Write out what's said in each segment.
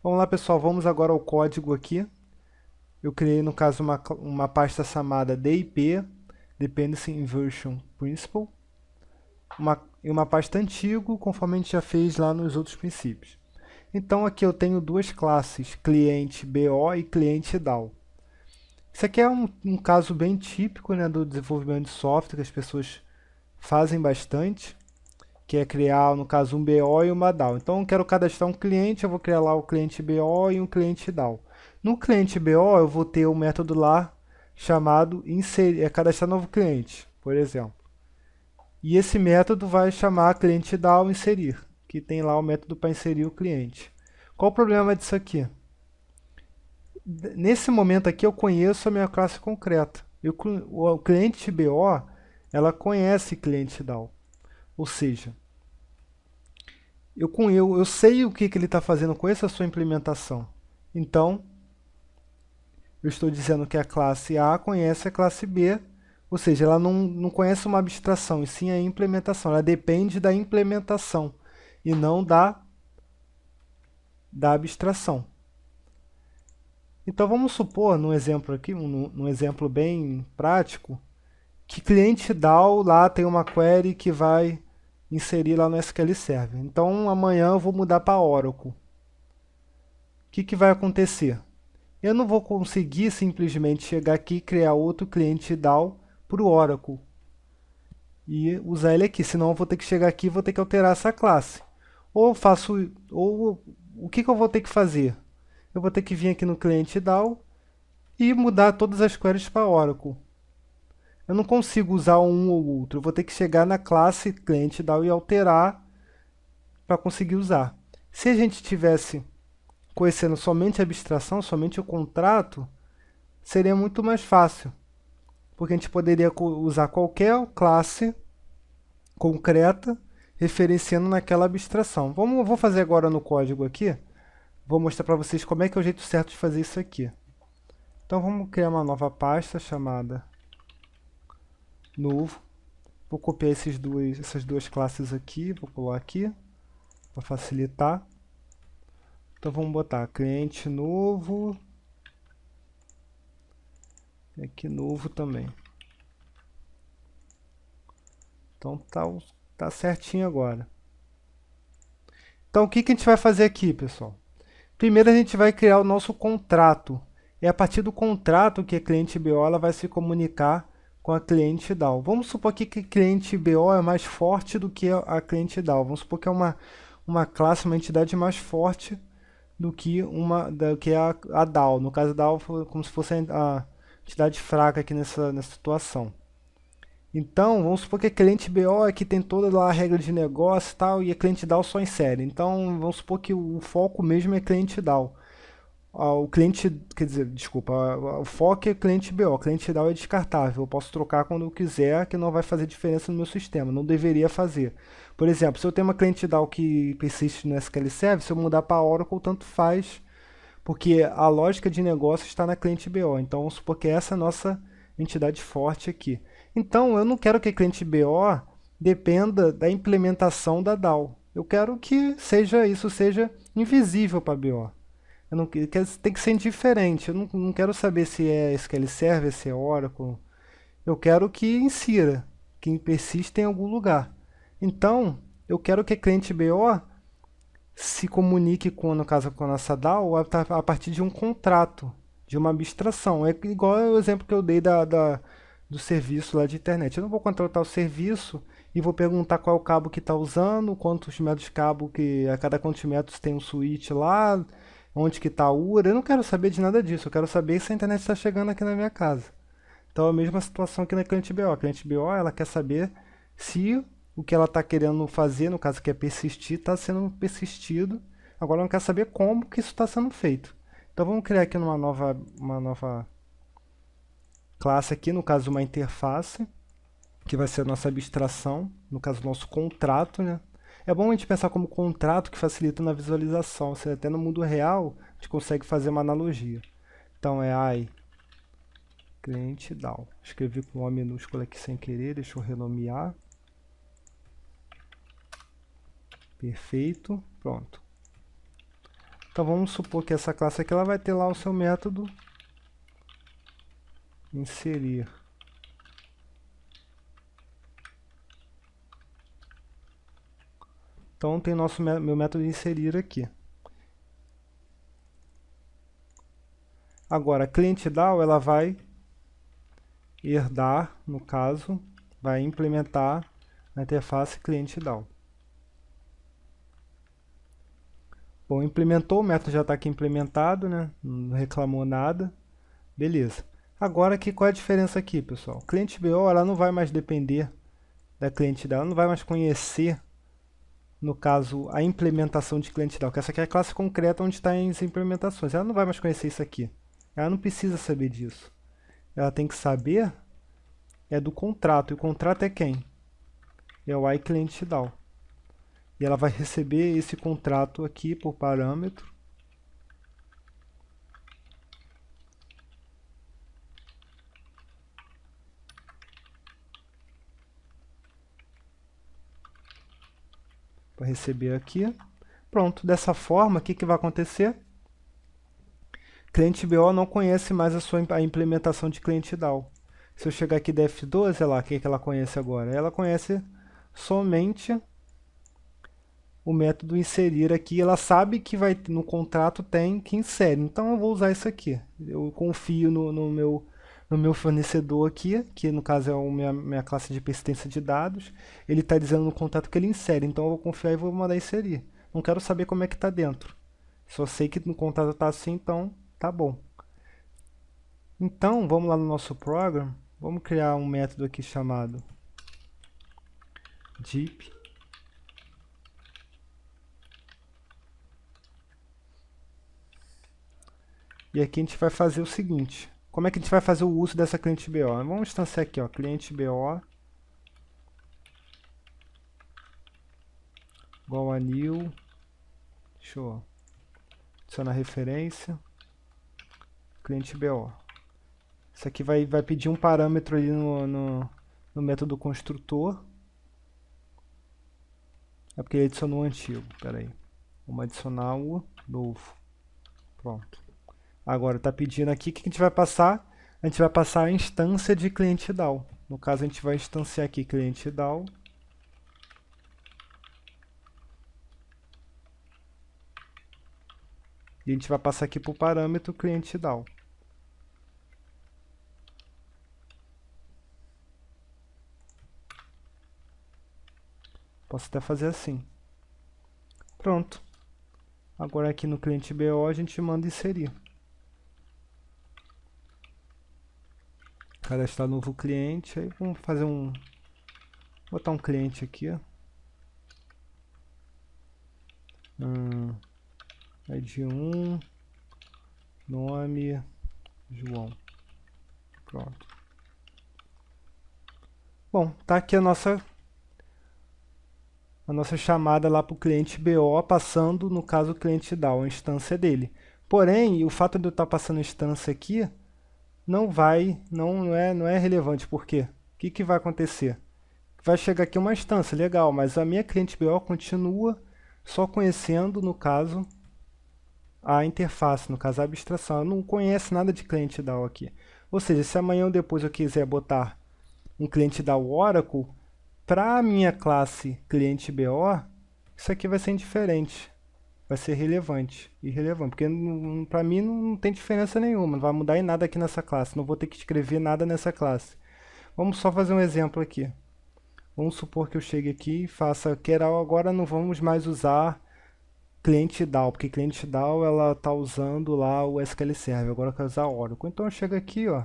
Vamos lá, pessoal, vamos agora ao código aqui. Eu criei, no caso, uma pasta chamada DIP, Dependency Inversion Principle, e uma pasta antigo, conforme a gente já fez lá nos outros princípios. Então aqui eu tenho duas classes, cliente BO e cliente DAO. Isso aqui é um caso bem típico, né, do desenvolvimento de software, que as pessoas fazem bastante, que é criar, no caso, um BO e uma DAO. Então eu quero cadastrar um cliente, eu vou criar lá o cliente BO e um cliente DAO. No cliente BO eu vou ter um método lá chamado cadastrar novo cliente, por exemplo. E esse método vai chamar cliente DAO inserir, que tem lá o método para inserir o cliente. Qual o problema disso aqui? Nesse momento aqui eu conheço a minha classe concreta. O cliente BO, ela conhece cliente DAO. Ou seja, eu sei o que ele está fazendo com essa sua implementação. Então, eu estou dizendo que a classe A conhece a classe B, ou seja, ela não conhece uma abstração, e sim a implementação. Ela depende da implementação e não da abstração. Então vamos supor, num exemplo aqui, num exemplo bem prático, que cliente DAO lá tem uma query que vai inserir lá no SQL Server. Então amanhã eu vou mudar para Oracle. O que vai acontecer? Eu não vou conseguir simplesmente chegar aqui e criar outro cliente DAO para o Oracle e usar ele aqui, senão eu vou ter que chegar aqui e vou ter que alterar essa classe. Ou o que eu vou ter que fazer? Eu vou ter que vir aqui no cliente DAO e mudar todas as queries para Oracle. Eu não consigo usar um ou outro, eu vou ter que chegar na classe cliente DAO e alterar para conseguir usar. Se a gente tivesse conhecendo somente a abstração, somente o contrato, seria muito mais fácil, porque a gente poderia usar qualquer classe concreta referenciando naquela abstração. Vou fazer agora no código aqui, vou mostrar para vocês como é que é o jeito certo de fazer isso aqui. Então vamos criar uma nova pasta chamada novo. Vou copiar essas duas classes aqui, vou colar aqui para facilitar. Então vamos botar cliente novo e aqui novo também. Então tá certinho agora. Então o que a gente vai fazer aqui, pessoal? Primeiro a gente vai criar o nosso contrato. É a partir do contrato que a cliente BO ela vai se comunicar com a cliente DAO. Vamos supor aqui que a cliente BO é mais forte do que a cliente DAO. Vamos supor que é uma classe, uma entidade mais forte do que a DAO. No caso, a DAO foi como se fosse a entidade fraca aqui nessa situação. Então, vamos supor que a cliente BO é que tem toda lá a regra de negócio e tal, e a cliente DAO só insere. Então, vamos supor que o foco mesmo é cliente DAO. O cliente, quer dizer, desculpa, o foco é cliente BO, cliente DAO é descartável. Eu posso trocar quando eu quiser, que não vai fazer diferença no meu sistema, não deveria fazer. Por exemplo, se eu tenho uma cliente DAO que persiste no SQL Server, se eu mudar para Oracle, tanto faz, porque a lógica de negócio está na cliente BO. Então, vamos supor que essa é a nossa entidade forte aqui. Então, eu não quero que a cliente BO dependa da implementação da DAO. Eu quero que isso seja invisível para a BO. Eu não, tem que ser indiferente. Eu não quero saber se é SQL Server, se é Oracle. Eu quero que insira, que persista em algum lugar. Então, eu quero que a cliente BO se comunique com, no caso, com a nossa DAO a partir de um contrato, de uma abstração. É igual o exemplo que eu dei do serviço lá de internet. Eu não vou contratar o serviço e vou perguntar qual é o cabo que está usando, quantos metros de cabo, a cada quantos metros tem um switch lá, onde que está a URA. Eu não quero saber de nada disso. Eu quero saber se a internet está chegando aqui na minha casa. Então é a mesma situação aqui na cliente BO. A cliente BO ela quer saber se o que ela está querendo fazer, no caso que é persistir, está sendo persistido. Agora ela quer saber como que isso está sendo feito. Então vamos criar aqui uma nova classe aqui, no caso uma interface, que vai ser a nossa abstração, no caso nosso contrato, né? É bom a gente pensar como contrato que facilita na visualização. Seja, até no mundo real a gente consegue fazer uma analogia. Então é cliente DAO. Escrevi com O minúsculo aqui sem querer, deixa eu renomear. Perfeito, pronto. Então vamos supor que essa classe aqui ela vai ter lá o seu método inserir. Então tem meu método inserir aqui. Agora a cliente.DAO ela vai herdar, no caso, vai implementar a interface cliente.DAO. Bom, implementou, o método já está aqui implementado, né? Não reclamou nada. Beleza. Agora aqui, qual é a diferença aqui, pessoal? Cliente BO ela não vai mais depender da cliente dela, não vai mais conhecer, no caso, a implementação de cliente dela, que essa aqui é a classe concreta onde está as implementações. Ela não vai mais conhecer isso aqui. Ela não precisa saber disso. Ela tem que saber do contrato. E o contrato é quem? É o iClientDAO. E ela vai receber esse contrato aqui por parâmetro. Vai receber aqui. Pronto, dessa forma, o que vai acontecer? Cliente BO não conhece mais a implementação de cliente.DAO. Se eu chegar aqui da F12, olha lá, o que ela conhece agora? Ela conhece somente o método inserir aqui. Ela sabe que no contrato tem que insere. Então eu vou usar isso aqui. Eu confio no meu fornecedor aqui, que no caso é a minha classe de persistência de dados. Ele está dizendo no contrato que ele insere. Então eu vou confiar e vou mandar inserir. Não quero saber como é que está dentro. Só sei que no contrato está assim, então tá bom. Então, vamos lá no nosso program. Vamos criar um método aqui chamado deep. E aqui a gente vai fazer o seguinte. Como é que a gente vai fazer o uso dessa cliente BO? Vamos instanciar aqui, ó, cliente BO igual a new. Deixa eu adicionar referência. Cliente BO. Isso aqui vai pedir um parâmetro ali no método construtor. É porque ele adicionou o antigo. Espera aí. Vamos adicionar o novo. Pronto. Agora está pedindo aqui, o que a gente vai passar? A gente vai passar a instância de cliente.DAO. No caso, a gente vai instanciar aqui cliente.DAO. E a gente vai passar aqui para o parâmetro cliente.DAO. Posso até fazer assim. Pronto. Agora aqui no cliente BO a gente manda inserir. Cadastrar novo cliente. Aí vamos fazer botar um cliente aqui. ID 1. Nome. João. Pronto. Bom, tá aqui a nossa chamada lá para o cliente BO, passando, no caso, o cliente.DAO, a instância dele. Porém, o fato de eu estar passando a instância aqui não é relevante. Por quê? O que vai acontecer? Vai chegar aqui uma instância, legal, mas a minha cliente BO continua só conhecendo, no caso, a interface, no caso, a abstração. Ela não conhece nada de cliente.DAO aqui. Ou seja, se amanhã ou depois eu quiser botar um cliente.DAO Oracle, para a minha classe cliente BO, isso aqui vai ser indiferente. Vai ser irrelevante, porque para mim não tem diferença nenhuma, não vai mudar em nada aqui nessa classe, não vou ter que escrever nada nessa classe. Vamos só fazer um exemplo aqui. Vamos supor que eu chegue aqui e faça, agora não vamos mais usar cliente.DAO, porque cliente.DAO ela está usando lá o SQL Server, agora eu quero usar Oracle. Então eu chego aqui, ó,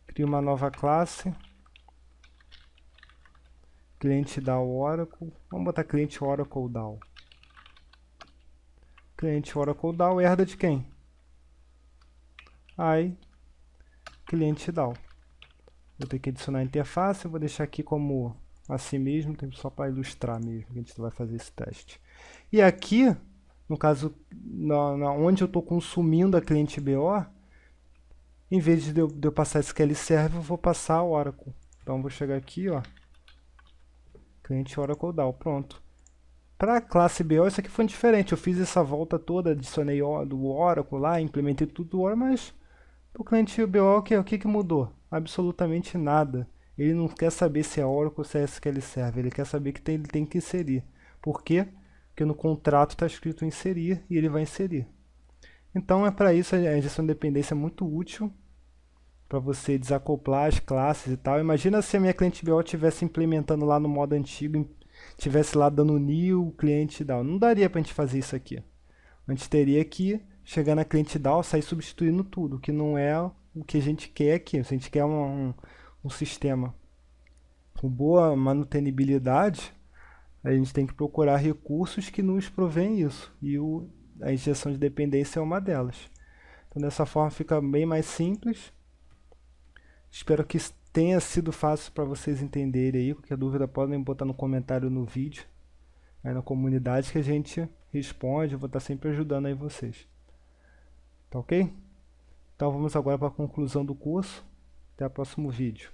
crio uma nova classe, cliente.DAO Oracle, vamos botar cliente Oracle DAO. Cliente Oracle DAO herda de quem? Cliente.DAO. Vou ter que adicionar a interface, vou deixar aqui como assim mesmo, só para ilustrar mesmo, que a gente vai fazer esse teste. E aqui, no caso, onde eu estou consumindo a cliente BO, em vez de eu passar SQL Server, eu vou passar Oracle. Então, vou chegar aqui, ó, cliente Oracle DAO, pronto. Para a classe BO, isso aqui foi diferente. Eu fiz essa volta toda, adicionei do Oracle lá, implementei tudo do Oracle, mas o cliente BO, o que mudou? Absolutamente nada. Ele não quer saber se é Oracle ou se é SQL Server, ele quer saber que ele tem que inserir. Por quê? Porque no contrato está escrito inserir e ele vai inserir. Então é para isso a injeção de dependência é muito útil para você desacoplar as classes e tal. Imagina se a minha cliente BO estivesse implementando lá no modo antigo, estivesse lá dando new, cliente down. Não daria para a gente fazer isso aqui. A gente teria que chegar na cliente down, sair substituindo tudo, que não é o que a gente quer aqui. Se a gente quer um sistema com boa manutenibilidade, a gente tem que procurar recursos que nos provêm isso. E a injeção de dependência é uma delas. Então dessa forma fica bem mais simples. Espero que tenha sido fácil para vocês entenderem aí. Qualquer dúvida podem botar no comentário no vídeo, aí na comunidade, que a gente responde. Eu vou estar sempre ajudando aí vocês. Tá ok? Então vamos agora para a conclusão do curso. Até o próximo vídeo.